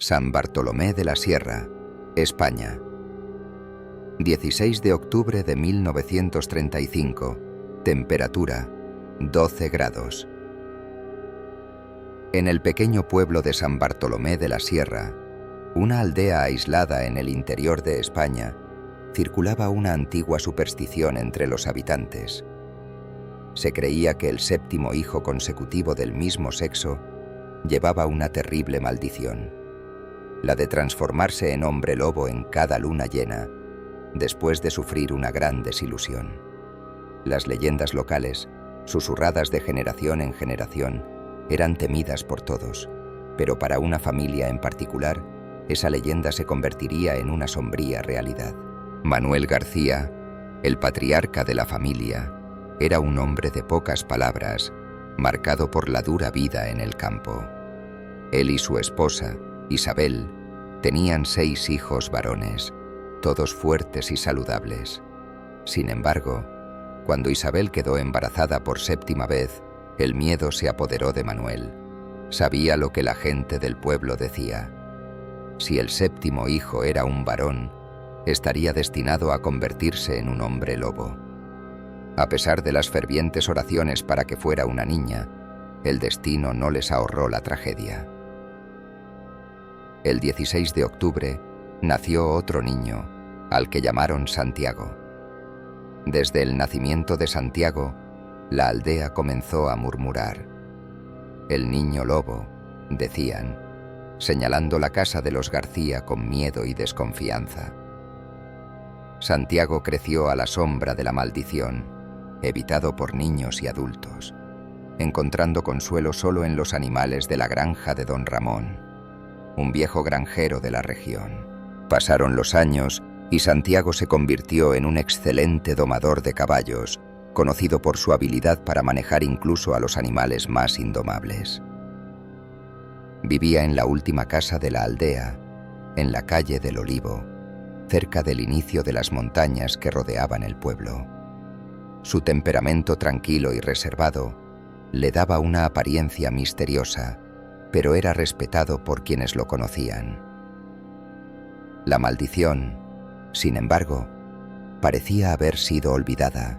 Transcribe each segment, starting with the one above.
San Bartolomé de la Sierra, España. 16 de octubre de 1935. Temperatura 12 grados. En el pequeño pueblo de San Bartolomé de la Sierra, una aldea aislada en el interior de España, circulaba una antigua superstición entre los habitantes. Se creía que el séptimo hijo consecutivo del mismo sexo llevaba una terrible maldición, la de transformarse en hombre lobo en cada luna llena, después de sufrir una gran desilusión. Las leyendas locales, susurradas de generación en generación, eran temidas por todos, pero para una familia en particular, esa leyenda se convertiría en una sombría realidad. Manuel García, el patriarca de la familia, era un hombre de pocas palabras, marcado por la dura vida en el campo. Él y su esposa, Isabel, tenían 6 hijos varones, todos fuertes y saludables. Sin embargo, cuando Isabel quedó embarazada por 7ª vez, el miedo se apoderó de Manuel. Sabía lo que la gente del pueblo decía. Si el 7º hijo era un varón, estaría destinado a convertirse en un hombre lobo. A pesar de las fervientes oraciones para que fuera una niña, el destino no les ahorró la tragedia. El 16 de octubre nació otro niño, al que llamaron Santiago. Desde el nacimiento de Santiago, la aldea comenzó a murmurar. El niño lobo, decían, señalando la casa de los García con miedo y desconfianza. Santiago creció a la sombra de la maldición, evitado por niños y adultos, encontrando consuelo solo en los animales de la granja de don Ramón, un viejo granjero de la región. Pasaron los años y Santiago se convirtió en un excelente domador de caballos, conocido por su habilidad para manejar incluso a los animales más indomables. Vivía en la última casa de la aldea, en la calle del Olivo, cerca del inicio de las montañas que rodeaban el pueblo. Su temperamento tranquilo y reservado le daba una apariencia misteriosa, pero era respetado por quienes lo conocían. La maldición, sin embargo, parecía haber sido olvidada,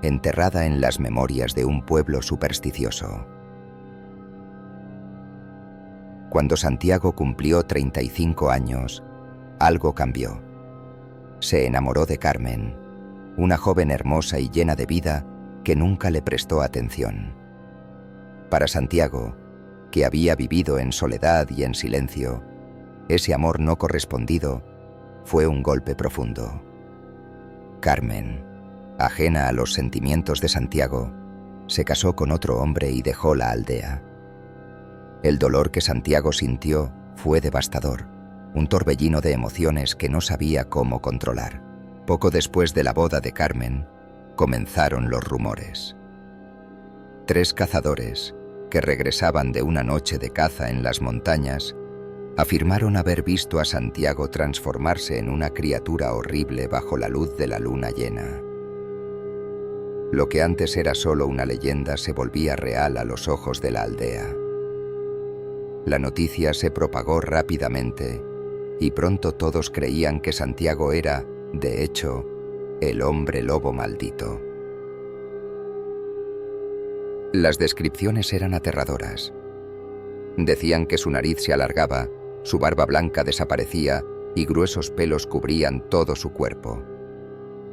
enterrada en las memorias de un pueblo supersticioso. Cuando Santiago cumplió 35 años, algo cambió. Se enamoró de Carmen, una joven hermosa y llena de vida que nunca le prestó atención. Para Santiago, que había vivido en soledad y en silencio, ese amor no correspondido fue un golpe profundo. Carmen, ajena a los sentimientos de Santiago, se casó con otro hombre y dejó la aldea. El dolor que Santiago sintió fue devastador, un torbellino de emociones que no sabía cómo controlar. Poco después de la boda de Carmen, comenzaron los rumores. 3 cazadores, que regresaban de una noche de caza en las montañas, afirmaron haber visto a Santiago transformarse en una criatura horrible bajo la luz de la luna llena. Lo que antes era solo una leyenda se volvía real a los ojos de la aldea. La noticia se propagó rápidamente y pronto todos creían que Santiago era, de hecho, el hombre lobo maldito. Las descripciones eran aterradoras. Decían que su nariz se alargaba, su barba blanca desaparecía y gruesos pelos cubrían todo su cuerpo.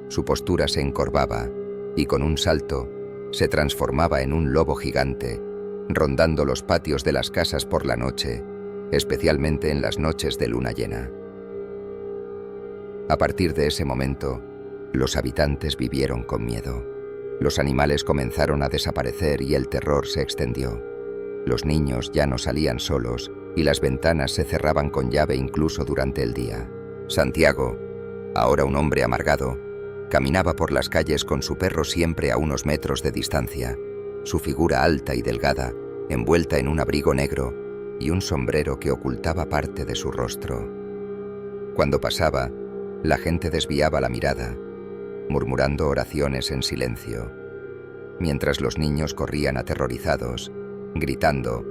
Su postura se encorvaba y con un salto se transformaba en un lobo gigante, rondando los patios de las casas por la noche, especialmente en las noches de luna llena. A partir de ese momento, los habitantes vivieron con miedo. Los animales comenzaron a desaparecer y el terror se extendió. Los niños ya no salían solos y las ventanas se cerraban con llave incluso durante el día. Santiago, ahora un hombre amargado, caminaba por las calles con su perro siempre a unos metros de distancia, su figura alta y delgada, envuelta en un abrigo negro y un sombrero que ocultaba parte de su rostro. Cuando pasaba, la gente desviaba la mirada, murmurando oraciones en silencio, mientras los niños corrían aterrorizados, gritando: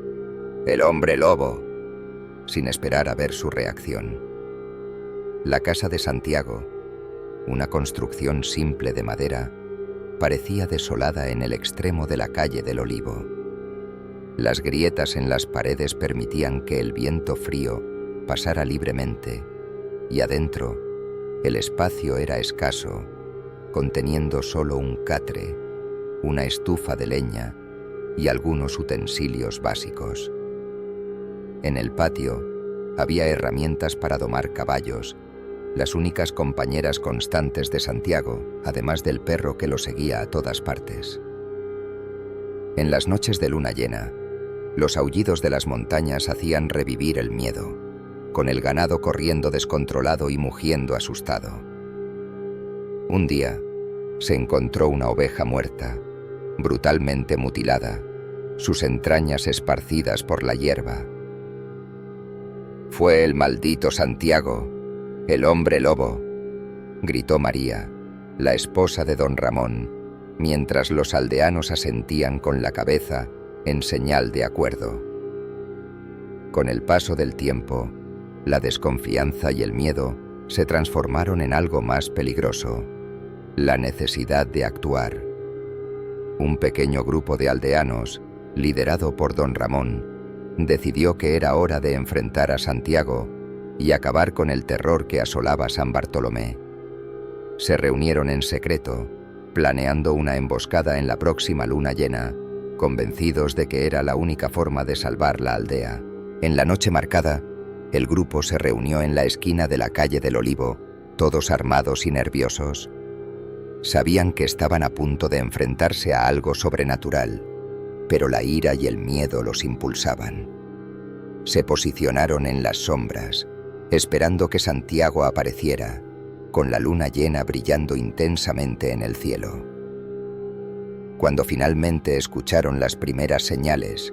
«¡El hombre lobo!». sin esperar a ver su reacción. La casa de Santiago, una construcción simple de madera, parecía desolada en el extremo de la calle del Olivo. Las grietas en las paredes permitían que el viento frío pasara libremente, y adentro el espacio era escaso, conteniendo solo un catre, una estufa de leña y algunos utensilios básicos. En el patio había herramientas para domar caballos, las únicas compañeras constantes de Santiago, además del perro que lo seguía a todas partes. En las noches de luna llena, los aullidos de las montañas hacían revivir el miedo, con el ganado corriendo descontrolado y mugiendo asustado. Un día, se encontró una oveja muerta, brutalmente mutilada, sus entrañas esparcidas por la hierba. «Fue el maldito Santiago, el hombre lobo», gritó María, la esposa de don Ramón, mientras los aldeanos asentían con la cabeza en señal de acuerdo. Con el paso del tiempo, la desconfianza y el miedo se transformaron en algo más peligroso: la necesidad de actuar. Un pequeño grupo de aldeanos, liderado por don Ramón, decidió que era hora de enfrentar a Santiago y acabar con el terror que asolaba San Bartolomé. Se reunieron en secreto, planeando una emboscada en la próxima luna llena, convencidos de que era la única forma de salvar la aldea. En la noche marcada, el grupo se reunió en la esquina de la calle del Olivo, todos armados y nerviosos. Sabían que estaban a punto de enfrentarse a algo sobrenatural, pero la ira y el miedo los impulsaban. Se posicionaron en las sombras, esperando que Santiago apareciera, con la luna llena brillando intensamente en el cielo. Cuando finalmente escucharon las primeras señales,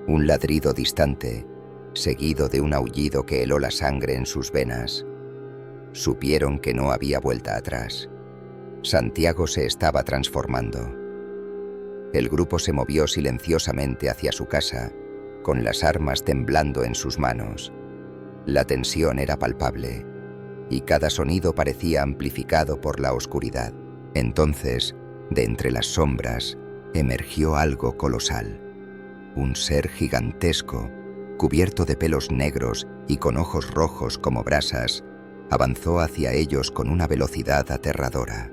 un ladrido distante, seguido de un aullido que heló la sangre en sus venas, supieron que no había vuelta atrás. Santiago se estaba transformando. El grupo se movió silenciosamente hacia su casa, con las armas temblando en sus manos. La tensión era palpable, y cada sonido parecía amplificado por la oscuridad. Entonces, de entre las sombras, emergió algo colosal. Un ser gigantesco, cubierto de pelos negros y con ojos rojos como brasas, avanzó hacia ellos con una velocidad aterradora.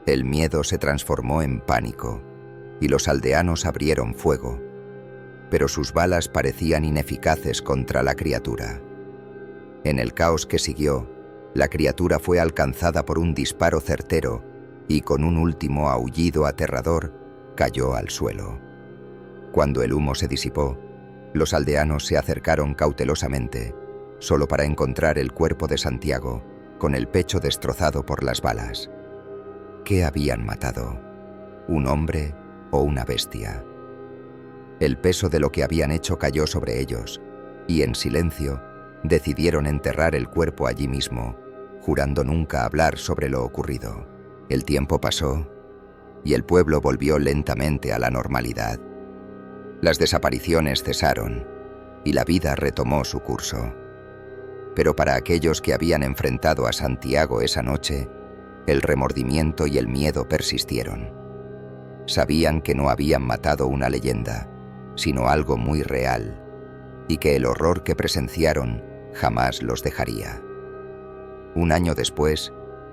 El miedo se transformó en pánico, y los aldeanos abrieron fuego, pero sus balas parecían ineficaces contra la criatura. En el caos que siguió, la criatura fue alcanzada por un disparo certero y con un último aullido aterrador cayó al suelo. Cuando el humo se disipó, los aldeanos se acercaron cautelosamente, solo para encontrar el cuerpo de Santiago, con el pecho destrozado por las balas. ¿Qué habían matado? ¿Un hombre o una bestia? El peso de lo que habían hecho cayó sobre ellos, y en silencio decidieron enterrar el cuerpo allí mismo, jurando nunca hablar sobre lo ocurrido. El tiempo pasó, y el pueblo volvió lentamente a la normalidad. Las desapariciones cesaron, y la vida retomó su curso. Pero para aquellos que habían enfrentado a Santiago esa noche, el remordimiento y el miedo persistieron. Sabían que no habían matado una leyenda, sino algo muy real, y que el horror que presenciaron jamás los dejaría. Un año después,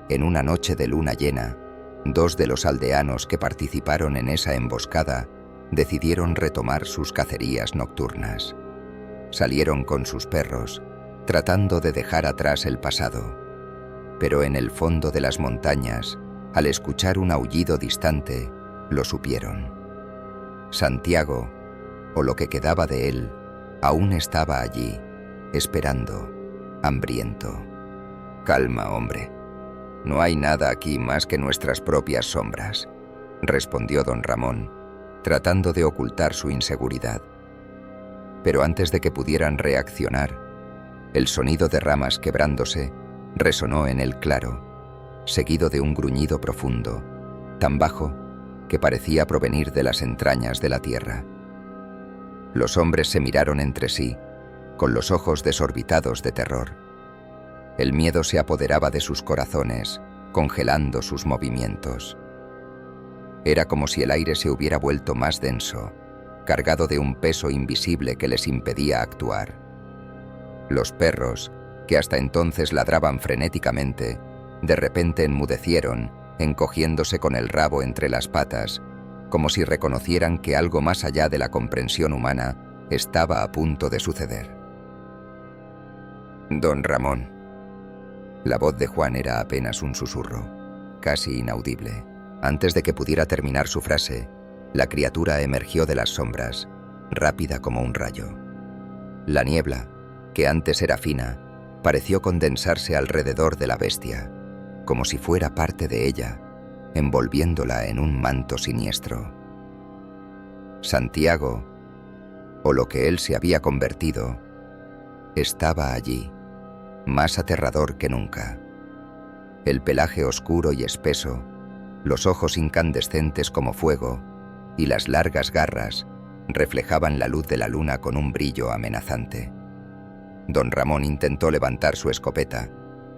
en una noche de luna llena, 2 de los aldeanos que participaron en esa emboscada decidieron retomar sus cacerías nocturnas. Salieron con sus perros, tratando de dejar atrás el pasado. Pero en el fondo de las montañas, al escuchar un aullido distante, lo supieron. Santiago, o lo que quedaba de él, aún estaba allí, esperando, hambriento. «Calma, hombre. No hay nada aquí más que nuestras propias sombras», respondió don Ramón, tratando de ocultar su inseguridad. Pero antes de que pudieran reaccionar, el sonido de ramas quebrándose resonó en el claro, seguido de un gruñido profundo, tan bajo que parecía provenir de las entrañas de la tierra. Los hombres se miraron entre sí, con los ojos desorbitados de terror. El miedo se apoderaba de sus corazones, congelando sus movimientos. Era como si el aire se hubiera vuelto más denso, cargado de un peso invisible que les impedía actuar. Los perros, que hasta entonces ladraban frenéticamente, de repente enmudecieron, encogiéndose con el rabo entre las patas, como si reconocieran que algo más allá de la comprensión humana estaba a punto de suceder. «Don Ramón». La voz de Juan era apenas un susurro, casi inaudible. Antes de que pudiera terminar su frase, la criatura emergió de las sombras, rápida como un rayo. La niebla, que antes era fina, pareció condensarse alrededor de la bestia, como si fuera parte de ella, envolviéndola en un manto siniestro. Santiago, o lo que él se había convertido, estaba allí, más aterrador que nunca. El pelaje oscuro y espeso, los ojos incandescentes como fuego y las largas garras reflejaban la luz de la luna con un brillo amenazante. Don Ramón intentó levantar su escopeta,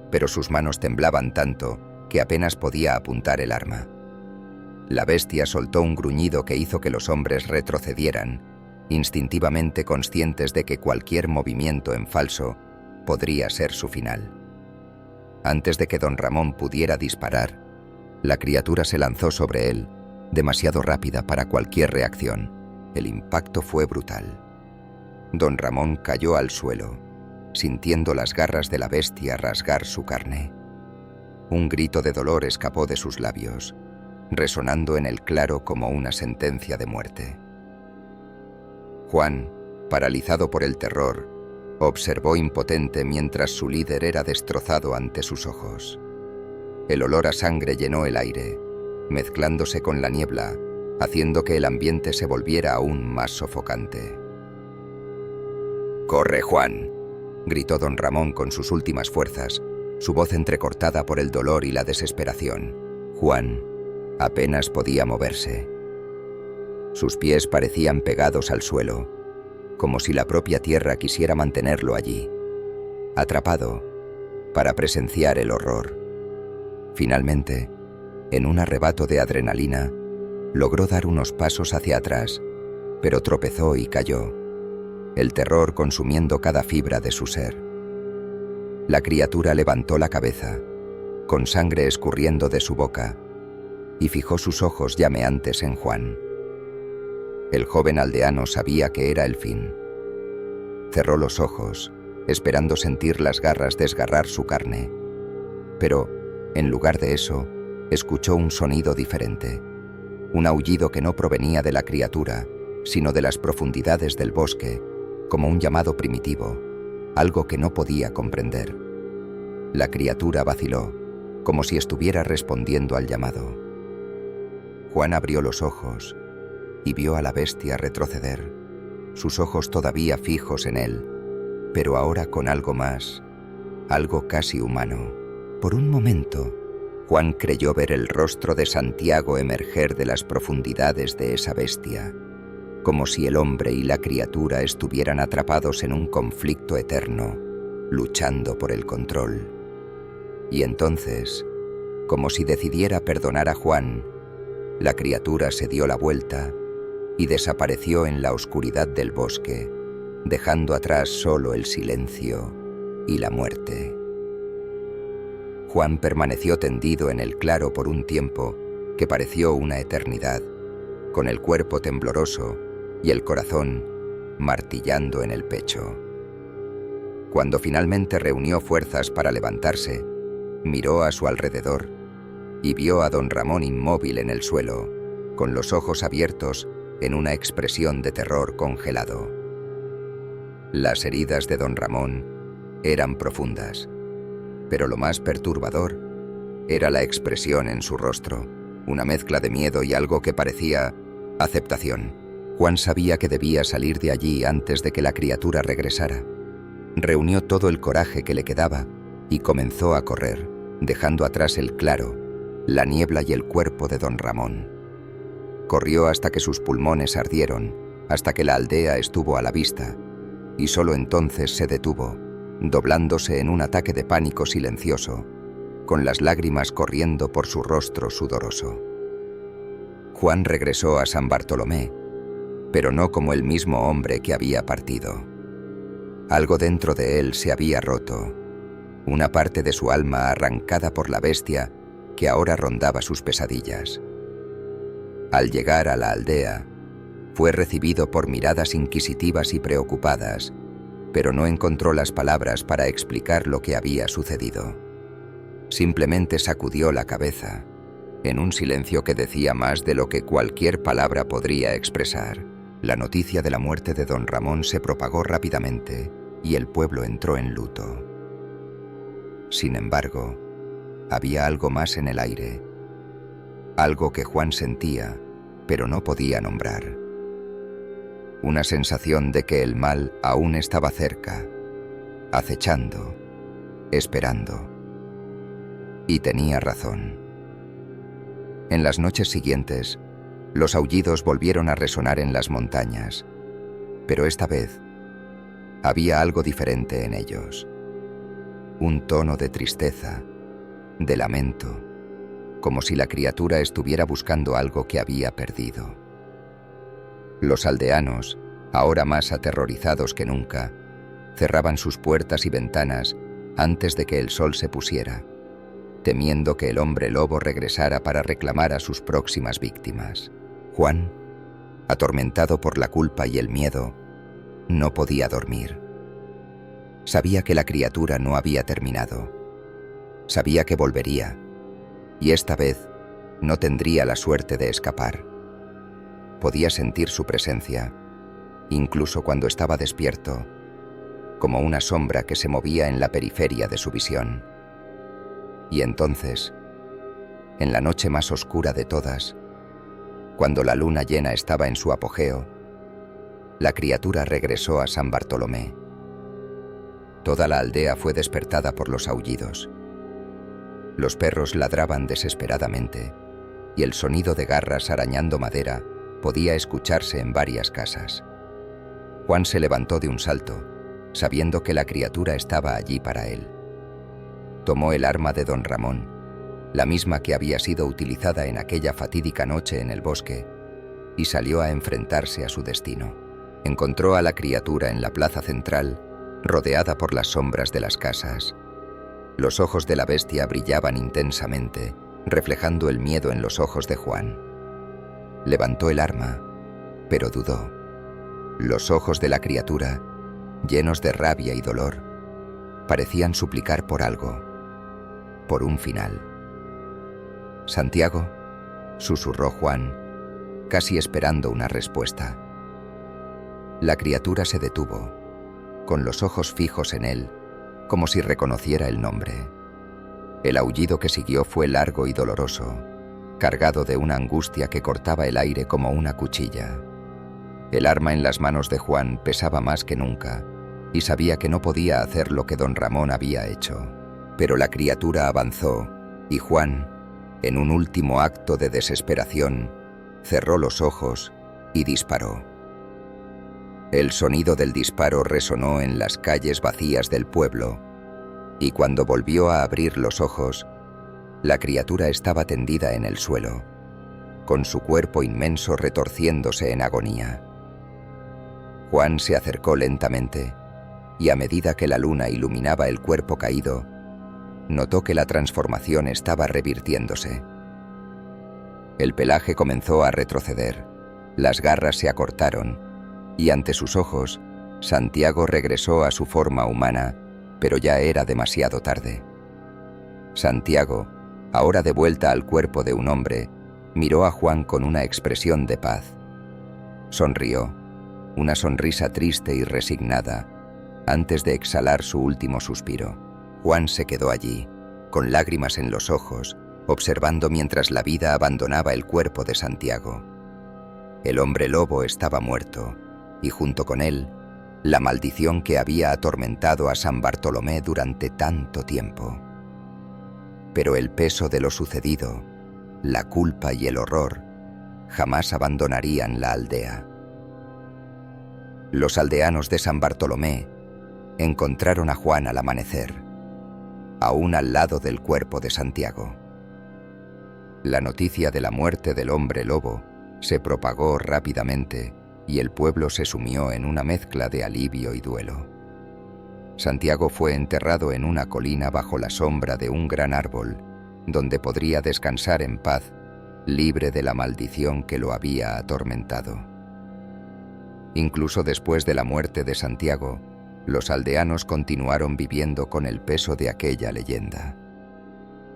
pero sus manos temblaban tanto que apenas podía apuntar el arma. La bestia soltó un gruñido que hizo que los hombres retrocedieran, instintivamente conscientes de que cualquier movimiento en falso podría ser su final. Antes de que don Ramón pudiera disparar, la criatura se lanzó sobre él, demasiado rápida para cualquier reacción. El impacto fue brutal. Don Ramón cayó al suelo, sintiendo las garras de la bestia rasgar su carne. Un grito de dolor escapó de sus labios, resonando en el claro como una sentencia de muerte. Juan, paralizado por el terror, observó impotente mientras su líder era destrozado ante sus ojos. El olor a sangre llenó el aire, mezclándose con la niebla, haciendo que el ambiente se volviera aún más sofocante. «¡Corre, Juan!», gritó don Ramón con sus últimas fuerzas, su voz entrecortada por el dolor y la desesperación. Juan apenas podía moverse. Sus pies parecían pegados al suelo, como si la propia tierra quisiera mantenerlo allí, atrapado, para presenciar el horror. Finalmente, en un arrebato de adrenalina, logró dar unos pasos hacia atrás, pero tropezó y cayó, el terror consumiendo cada fibra de su ser. La criatura levantó la cabeza, con sangre escurriendo de su boca, y fijó sus ojos llameantes en Juan. El joven aldeano sabía que era el fin. Cerró los ojos, esperando sentir las garras desgarrar su carne. Pero, en lugar de eso, escuchó un sonido diferente. Un aullido que no provenía de la criatura, sino de las profundidades del bosque, como un llamado primitivo, algo que no podía comprender. La criatura vaciló, como si estuviera respondiendo al llamado. Juan abrió los ojos y vio a la bestia retroceder, sus ojos todavía fijos en él, pero ahora con algo más, algo casi humano. Por un momento, Juan creyó ver el rostro de Santiago emerger de las profundidades de esa bestia, como si el hombre y la criatura estuvieran atrapados en un conflicto eterno, luchando por el control. Y entonces, como si decidiera perdonar a Juan, la criatura se dio la vuelta y desapareció en la oscuridad del bosque, dejando atrás solo el silencio y la muerte. Juan permaneció tendido en el claro por un tiempo que pareció una eternidad, con el cuerpo tembloroso y el corazón martillando en el pecho. Cuando finalmente reunió fuerzas para levantarse, miró a su alrededor y vio a don Ramón inmóvil en el suelo, con los ojos abiertos en una expresión de terror congelado. Las heridas de don Ramón eran profundas, pero lo más perturbador era la expresión en su rostro, una mezcla de miedo y algo que parecía aceptación. Juan sabía que debía salir de allí antes de que la criatura regresara. Reunió todo el coraje que le quedaba y comenzó a correr, dejando atrás el claro, la niebla y el cuerpo de don Ramón. Corrió hasta que sus pulmones ardieron, hasta que la aldea estuvo a la vista, y solo entonces se detuvo, doblándose en un ataque de pánico silencioso, con las lágrimas corriendo por su rostro sudoroso. Juan regresó a San Bartolomé, pero no como el mismo hombre que había partido. Algo dentro de él se había roto, una parte de su alma arrancada por la bestia que ahora rondaba sus pesadillas. Al llegar a la aldea, fue recibido por miradas inquisitivas y preocupadas, pero no encontró las palabras para explicar lo que había sucedido. Simplemente sacudió la cabeza, en un silencio que decía más de lo que cualquier palabra podría expresar. La noticia de la muerte de don Ramón se propagó rápidamente y el pueblo entró en luto. Sin embargo, había algo más en el aire, algo que Juan sentía, pero no podía nombrar. Una sensación de que el mal aún estaba cerca, acechando, esperando. Y tenía razón. En las noches siguientes, los aullidos volvieron a resonar en las montañas, pero esta vez había algo diferente en ellos. Un tono de tristeza, de lamento, como si la criatura estuviera buscando algo que había perdido. Los aldeanos, ahora más aterrorizados que nunca, cerraban sus puertas y ventanas antes de que el sol se pusiera, temiendo que el hombre lobo regresara para reclamar a sus próximas víctimas. Juan, atormentado por la culpa y el miedo, no podía dormir. Sabía que la criatura no había terminado. Sabía que volvería, y esta vez no tendría la suerte de escapar. Podía sentir su presencia, incluso cuando estaba despierto, como una sombra que se movía en la periferia de su visión. Y entonces, en la noche más oscura de todas, cuando la luna llena estaba en su apogeo, la criatura regresó a San Bartolomé. Toda la aldea fue despertada por los aullidos. Los perros ladraban desesperadamente, y el sonido de garras arañando madera podía escucharse en varias casas. Juan se levantó de un salto, sabiendo que la criatura estaba allí para él. Tomó el arma de don Ramón, la misma que había sido utilizada en aquella fatídica noche en el bosque, y salió a enfrentarse a su destino. Encontró a la criatura en la plaza central, rodeada por las sombras de las casas. Los ojos de la bestia brillaban intensamente, reflejando el miedo en los ojos de Juan. Levantó el arma, pero dudó. Los ojos de la criatura, llenos de rabia y dolor, parecían suplicar por algo, por un final. «Santiago», susurró Juan, casi esperando una respuesta. La criatura se detuvo, con los ojos fijos en él, como si reconociera el nombre. El aullido que siguió fue largo y doloroso, cargado de una angustia que cortaba el aire como una cuchilla. El arma en las manos de Juan pesaba más que nunca, y sabía que no podía hacer lo que don Ramón había hecho. Pero la criatura avanzó, y Juan, en un último acto de desesperación, cerró los ojos y disparó. El sonido del disparo resonó en las calles vacías del pueblo, y cuando volvió a abrir los ojos, la criatura estaba tendida en el suelo, con su cuerpo inmenso retorciéndose en agonía. Juan se acercó lentamente, y a medida que la luna iluminaba el cuerpo caído, notó que la transformación estaba revirtiéndose. El pelaje comenzó a retroceder, las garras se acortaron, y ante sus ojos, Santiago regresó a su forma humana, pero ya era demasiado tarde. Santiago, ahora de vuelta al cuerpo de un hombre, miró a Juan con una expresión de paz. Sonrió, una sonrisa triste y resignada, antes de exhalar su último suspiro. Juan se quedó allí, con lágrimas en los ojos, observando mientras la vida abandonaba el cuerpo de Santiago. El hombre lobo estaba muerto, y junto con él, la maldición que había atormentado a San Bartolomé durante tanto tiempo. Pero el peso de lo sucedido, la culpa y el horror, jamás abandonarían la aldea. Los aldeanos de San Bartolomé encontraron a Juan al amanecer, aún al lado del cuerpo de Santiago. La noticia de la muerte del hombre lobo se propagó rápidamente y el pueblo se sumió en una mezcla de alivio y duelo. Santiago fue enterrado en una colina bajo la sombra de un gran árbol, donde podría descansar en paz, libre de la maldición que lo había atormentado. Incluso después de la muerte de Santiago, los aldeanos continuaron viviendo con el peso de aquella leyenda.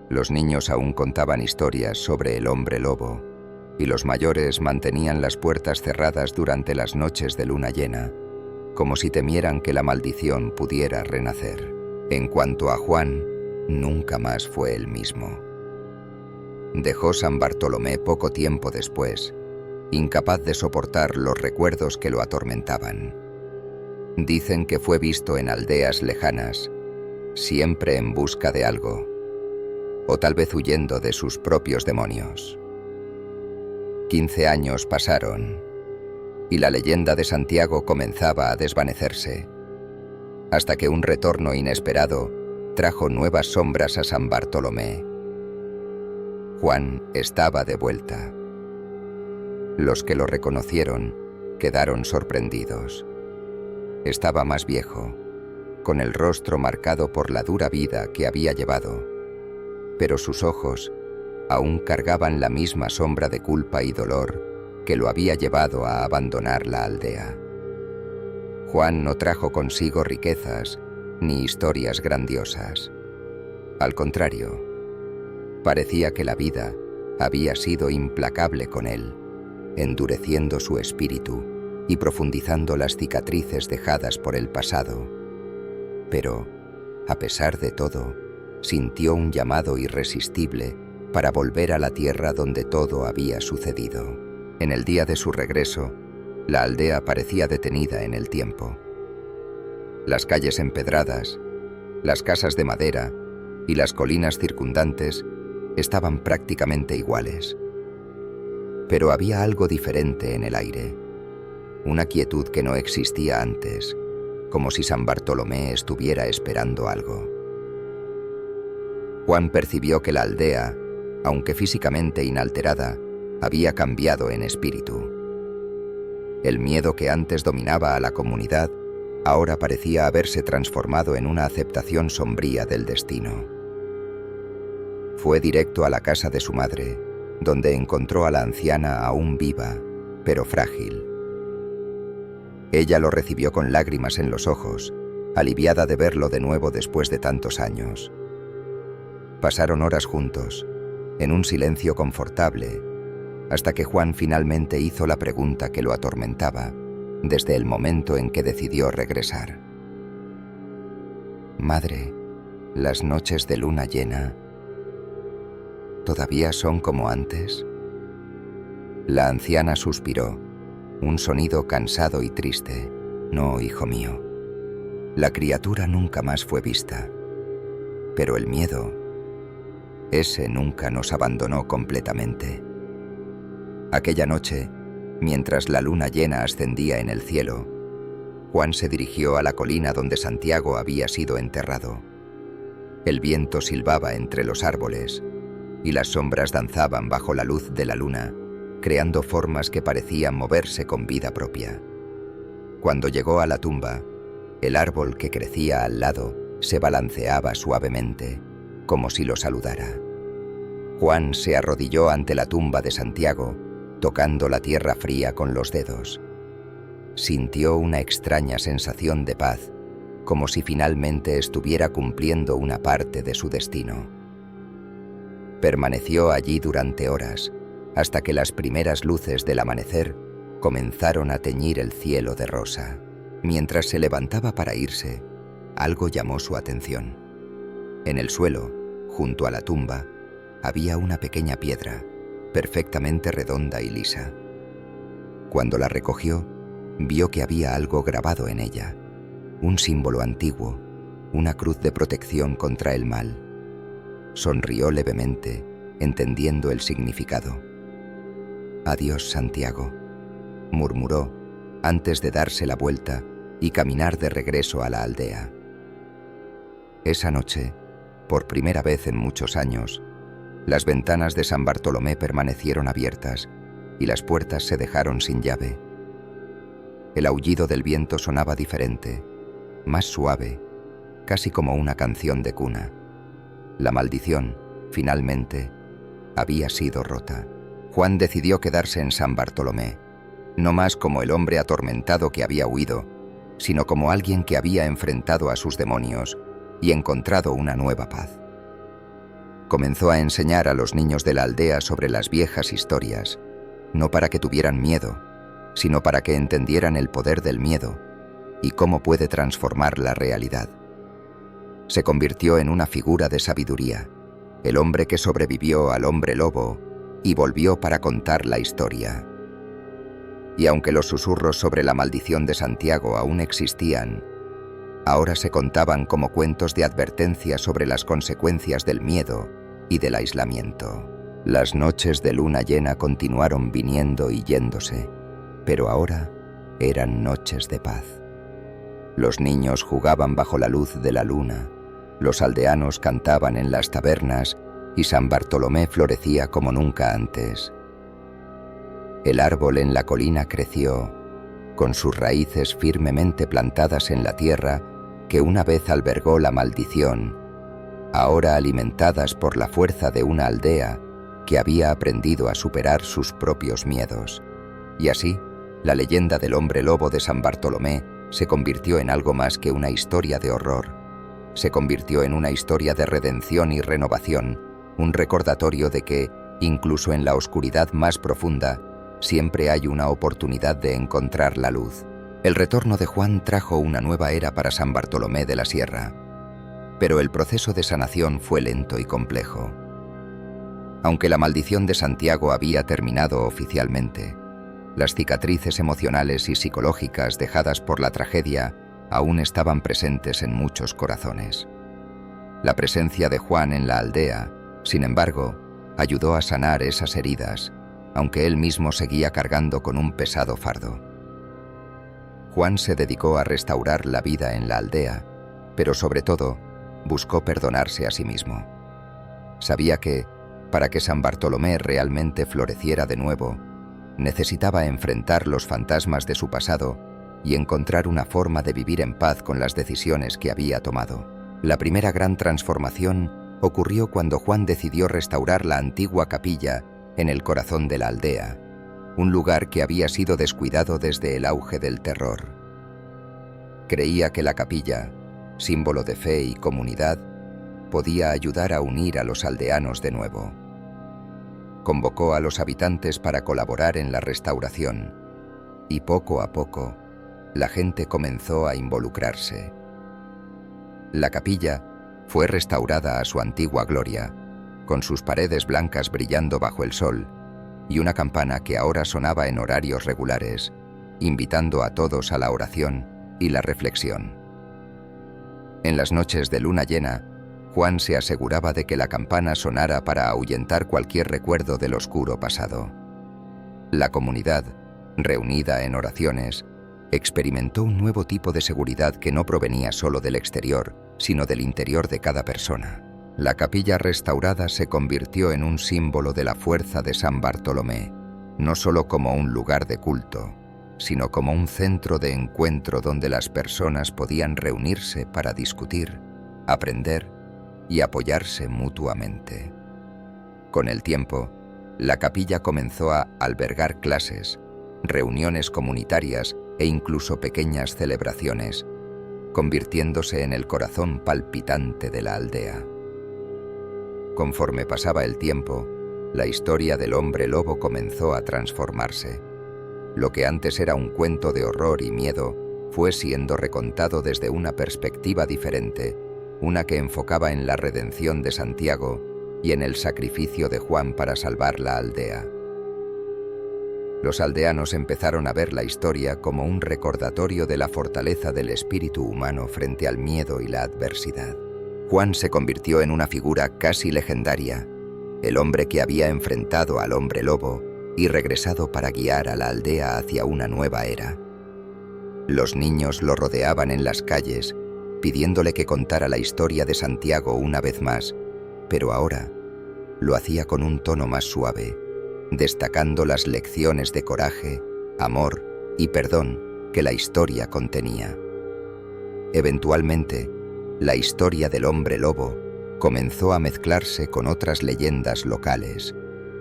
Los niños aún contaban historias sobre el hombre lobo, y los mayores mantenían las puertas cerradas durante las noches de luna llena, como si temieran que la maldición pudiera renacer. En cuanto a Juan, nunca más fue el mismo. Dejó San Bartolomé poco tiempo después, incapaz de soportar los recuerdos que lo atormentaban. Dicen que fue visto en aldeas lejanas, siempre en busca de algo, o tal vez huyendo de sus propios demonios. 15 años pasaron, y la leyenda de Santiago comenzaba a desvanecerse, hasta que un retorno inesperado trajo nuevas sombras a San Bartolomé. Juan estaba de vuelta. Los que lo reconocieron quedaron sorprendidos. Estaba más viejo, con el rostro marcado por la dura vida que había llevado, pero sus ojos aún cargaban la misma sombra de culpa y dolor que lo había llevado a abandonar la aldea. Juan no trajo consigo riquezas ni historias grandiosas. Al contrario, parecía que la vida había sido implacable con él, endureciendo su espíritu y profundizando las cicatrices dejadas por el pasado. Pero, a pesar de todo, sintió un llamado irresistible para volver a la tierra donde todo había sucedido. En el día de su regreso, la aldea parecía detenida en el tiempo. Las calles empedradas, las casas de madera y las colinas circundantes estaban prácticamente iguales. Pero había algo diferente en el aire, una quietud que no existía antes, como si San Bartolomé estuviera esperando algo. Juan percibió que la aldea, aunque físicamente inalterada, había cambiado en espíritu. El miedo que antes dominaba a la comunidad ahora parecía haberse transformado en una aceptación sombría del destino. Fue directo a la casa de su madre, donde encontró a la anciana aún viva, pero frágil. Ella lo recibió con lágrimas en los ojos, aliviada de verlo de nuevo después de tantos años. Pasaron horas juntos, en un silencio confortable, hasta que Juan finalmente hizo la pregunta que lo atormentaba desde el momento en que decidió regresar. «Madre, las noches de luna llena, ¿todavía son como antes?». La anciana suspiró, un sonido cansado y triste. «No, hijo mío. La criatura nunca más fue vista. Pero el miedo, ese nunca nos abandonó completamente». Aquella noche, mientras la luna llena ascendía en el cielo, Juan se dirigió a la colina donde Santiago había sido enterrado. El viento silbaba entre los árboles y las sombras danzaban bajo la luz de la luna, creando formas que parecían moverse con vida propia. Cuando llegó a la tumba, el árbol que crecía al lado se balanceaba suavemente, como si lo saludara. Juan se arrodilló ante la tumba de Santiago, tocando la tierra fría con los dedos. Sintió una extraña sensación de paz, como si finalmente estuviera cumpliendo una parte de su destino. Permaneció allí durante horas, hasta que las primeras luces del amanecer comenzaron a teñir el cielo de rosa. Mientras se levantaba para irse, algo llamó su atención. En el suelo, junto a la tumba, había una pequeña piedra, perfectamente redonda y lisa. Cuando la recogió, vio que había algo grabado en ella, un símbolo antiguo, una cruz de protección contra el mal. Sonrió levemente, entendiendo el significado. «Adiós, Santiago», murmuró, antes de darse la vuelta y caminar de regreso a la aldea. Esa noche, por primera vez en muchos años, las ventanas de San Bartolomé permanecieron abiertas y las puertas se dejaron sin llave. El aullido del viento sonaba diferente, más suave, casi como una canción de cuna. La maldición, finalmente, había sido rota. Juan decidió quedarse en San Bartolomé, no más como el hombre atormentado que había huido, sino como alguien que había enfrentado a sus demonios y encontrado una nueva paz. Comenzó a enseñar a los niños de la aldea sobre las viejas historias, no para que tuvieran miedo, sino para que entendieran el poder del miedo y cómo puede transformar la realidad. Se convirtió en una figura de sabiduría, el hombre que sobrevivió al hombre lobo y volvió para contar la historia. Y aunque los susurros sobre la maldición de Santiago aún existían, ahora se contaban como cuentos de advertencia sobre las consecuencias del miedo y del aislamiento. Las noches de luna llena continuaron viniendo y yéndose, pero ahora eran noches de paz. Los niños jugaban bajo la luz de la luna, los aldeanos cantaban en las tabernas y San Bartolomé florecía como nunca antes. El árbol en la colina creció, con sus raíces firmemente plantadas en la tierra que una vez albergó la maldición, ahora alimentadas por la fuerza de una aldea que había aprendido a superar sus propios miedos. Y así, la leyenda del hombre lobo de San Bartolomé se convirtió en algo más que una historia de horror. Se convirtió en una historia de redención y renovación, un recordatorio de que, incluso en la oscuridad más profunda, siempre hay una oportunidad de encontrar la luz. El retorno de Juan trajo una nueva era para San Bartolomé de la Sierra, pero el proceso de sanación fue lento y complejo. Aunque la maldición de Santiago había terminado oficialmente, las cicatrices emocionales y psicológicas dejadas por la tragedia aún estaban presentes en muchos corazones. La presencia de Juan en la aldea, sin embargo, ayudó a sanar esas heridas, aunque él mismo seguía cargando con un pesado fardo. Juan se dedicó a restaurar la vida en la aldea, pero sobre todo, buscó perdonarse a sí mismo. Sabía que, para que San Bartolomé realmente floreciera de nuevo, necesitaba enfrentar los fantasmas de su pasado y encontrar una forma de vivir en paz con las decisiones que había tomado. La primera gran transformación ocurrió cuando Juan decidió restaurar la antigua capilla en el corazón de la aldea, un lugar que había sido descuidado desde el auge del terror. Creía que la capilla, símbolo de fe y comunidad, podía ayudar a unir a los aldeanos de nuevo. Convocó a los habitantes para colaborar en la restauración, y poco a poco, la gente comenzó a involucrarse. La capilla fue restaurada a su antigua gloria, con sus paredes blancas brillando bajo el sol y una campana que ahora sonaba en horarios regulares, invitando a todos a la oración y la reflexión. En las noches de luna llena, Juan se aseguraba de que la campana sonara para ahuyentar cualquier recuerdo del oscuro pasado. La comunidad, reunida en oraciones, experimentó un nuevo tipo de seguridad que no provenía solo del exterior, sino del interior de cada persona. La capilla restaurada se convirtió en un símbolo de la fuerza de San Bartolomé, no solo como un lugar de culto, sino como un centro de encuentro donde las personas podían reunirse para discutir, aprender y apoyarse mutuamente. Con el tiempo, la capilla comenzó a albergar clases, reuniones comunitarias e incluso pequeñas celebraciones, convirtiéndose en el corazón palpitante de la aldea. Conforme pasaba el tiempo, la historia del hombre lobo comenzó a transformarse. Lo que antes era un cuento de horror y miedo fue siendo recontado desde una perspectiva diferente, una que enfocaba en la redención de Santiago y en el sacrificio de Juan para salvar la aldea. Los aldeanos empezaron a ver la historia como un recordatorio de la fortaleza del espíritu humano frente al miedo y la adversidad. Juan se convirtió en una figura casi legendaria, el hombre que había enfrentado al hombre lobo y regresado para guiar a la aldea hacia una nueva era. Los niños lo rodeaban en las calles, pidiéndole que contara la historia de Santiago una vez más, pero ahora lo hacía con un tono más suave, destacando las lecciones de coraje, amor y perdón que la historia contenía. Eventualmente, la historia del hombre lobo comenzó a mezclarse con otras leyendas locales,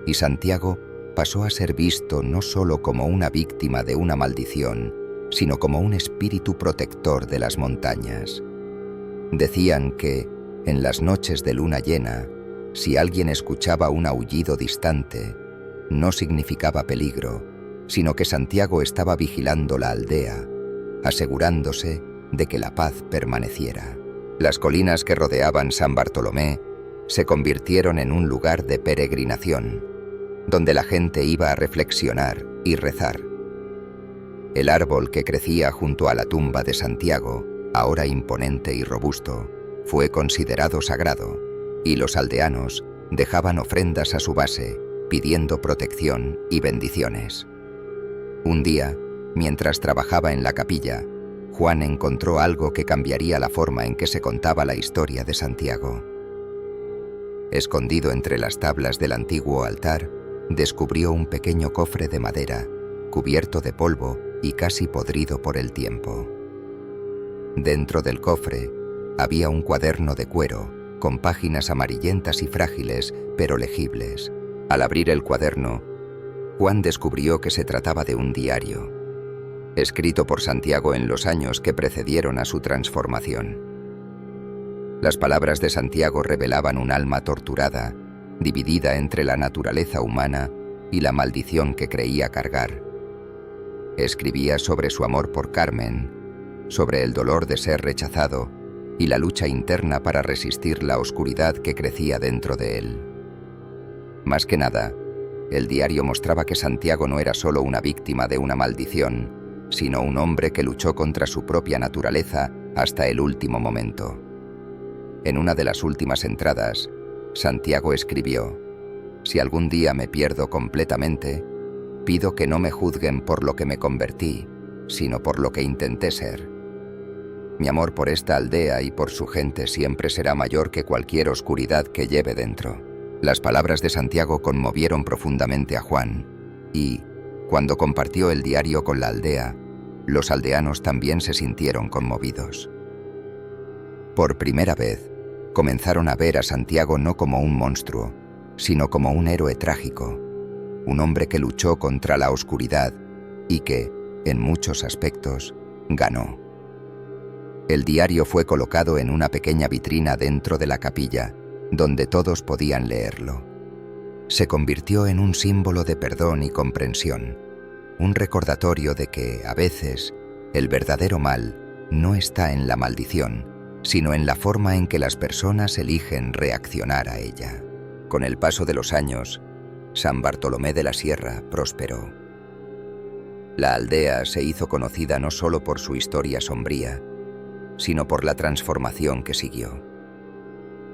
y Santiago pasó a ser visto no solo como una víctima de una maldición, sino como un espíritu protector de las montañas. Decían que, en las noches de luna llena, si alguien escuchaba un aullido distante, no significaba peligro, sino que Santiago estaba vigilando la aldea, asegurándose de que la paz permaneciera. Las colinas que rodeaban San Bartolomé se convirtieron en un lugar de peregrinación, donde la gente iba a reflexionar y rezar. El árbol que crecía junto a la tumba de Santiago, ahora imponente y robusto, fue considerado sagrado, y los aldeanos dejaban ofrendas a su base, pidiendo protección y bendiciones. Un día, mientras trabajaba en la capilla, Juan encontró algo que cambiaría la forma en que se contaba la historia de Santiago. Escondido entre las tablas del antiguo altar, descubrió un pequeño cofre de madera, cubierto de polvo y casi podrido por el tiempo. Dentro del cofre había un cuaderno de cuero, con páginas amarillentas y frágiles, pero legibles. Al abrir el cuaderno, Juan descubrió que se trataba de un diario, escrito por Santiago en los años que precedieron a su transformación. Las palabras de Santiago revelaban un alma torturada, dividida entre la naturaleza humana y la maldición que creía cargar. Escribía sobre su amor por Carmen, sobre el dolor de ser rechazado y la lucha interna para resistir la oscuridad que crecía dentro de él. Más que nada, el diario mostraba que Santiago no era solo una víctima de una maldición, sino un hombre que luchó contra su propia naturaleza hasta el último momento. En una de las últimas entradas, Santiago escribió: «Si algún día me pierdo completamente, pido que no me juzguen por lo que me convertí, sino por lo que intenté ser. Mi amor por esta aldea y por su gente siempre será mayor que cualquier oscuridad que lleve dentro». Las palabras de Santiago conmovieron profundamente a Juan, y, cuando compartió el diario con la aldea, los aldeanos también se sintieron conmovidos. Por primera vez, comenzaron a ver a Santiago no como un monstruo, sino como un héroe trágico, un hombre que luchó contra la oscuridad y que, en muchos aspectos, ganó. El diario fue colocado en una pequeña vitrina dentro de la capilla, donde todos podían leerlo. Se convirtió en un símbolo de perdón y comprensión, un recordatorio de que, a veces, el verdadero mal no está en la maldición, sino en la forma en que las personas eligen reaccionar a ella. Con el paso de los años, San Bartolomé de la Sierra prosperó. La aldea se hizo conocida no solo por su historia sombría, sino por la transformación que siguió.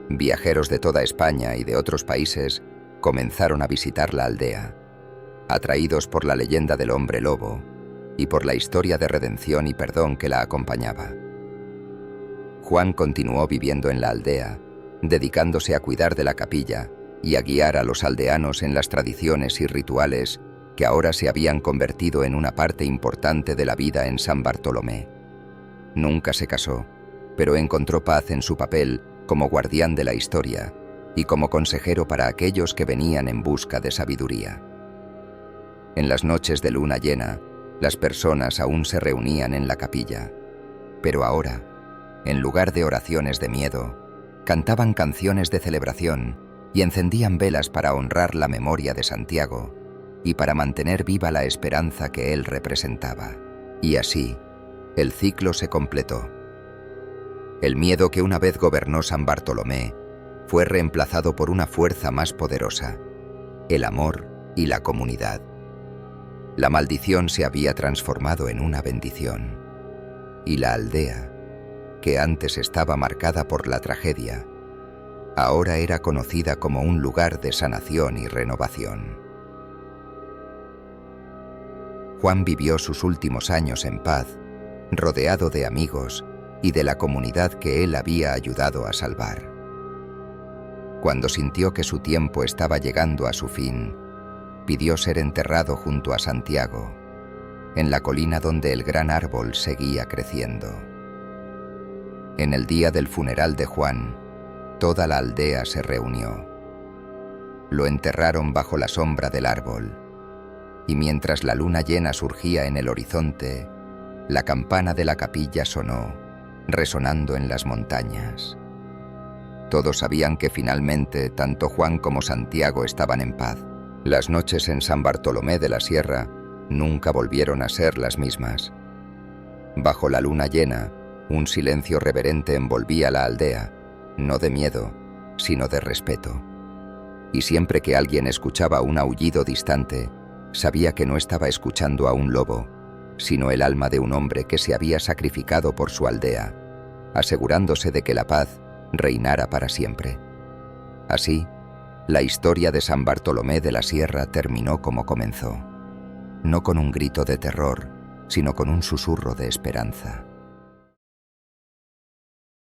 Viajeros de toda España y de otros países comenzaron a visitar la aldea, atraídos por la leyenda del hombre lobo y por la historia de redención y perdón que la acompañaba. Juan continuó viviendo en la aldea, dedicándose a cuidar de la capilla y a guiar a los aldeanos en las tradiciones y rituales que ahora se habían convertido en una parte importante de la vida en San Bartolomé. Nunca se casó, pero encontró paz en su papel como guardián de la historia y como consejero para aquellos que venían en busca de sabiduría. En las noches de luna llena, las personas aún se reunían en la capilla, pero ahora, en lugar de oraciones de miedo, cantaban canciones de celebración y encendían velas para honrar la memoria de Santiago y para mantener viva la esperanza que él representaba. Y así, el ciclo se completó. El miedo que una vez gobernó San Bartolomé fue reemplazado por una fuerza más poderosa, el amor y la comunidad. La maldición se había transformado en una bendición, y la aldea, que antes estaba marcada por la tragedia, ahora era conocida como un lugar de sanación y renovación. Juan vivió sus últimos años en paz rodeado de amigos y de la comunidad que él había ayudado a salvar. Cuando sintió que su tiempo estaba llegando a su fin, pidió ser enterrado junto a Santiago, en la colina donde el gran árbol seguía creciendo. En el día del funeral de Juan, toda la aldea se reunió. Lo enterraron bajo la sombra del árbol, y mientras la luna llena surgía en el horizonte, la campana de la capilla sonó, resonando en las montañas. Todos sabían que finalmente tanto Juan como Santiago estaban en paz. Las noches en San Bartolomé de la Sierra nunca volvieron a ser las mismas. Bajo la luna llena, un silencio reverente envolvía la aldea, no de miedo, sino de respeto. Y siempre que alguien escuchaba un aullido distante, sabía que no estaba escuchando a un lobo, sino el alma de un hombre que se había sacrificado por su aldea, asegurándose de que la paz reinara para siempre. Así, la historia de San Bartolomé de la Sierra terminó como comenzó, no con un grito de terror, sino con un susurro de esperanza.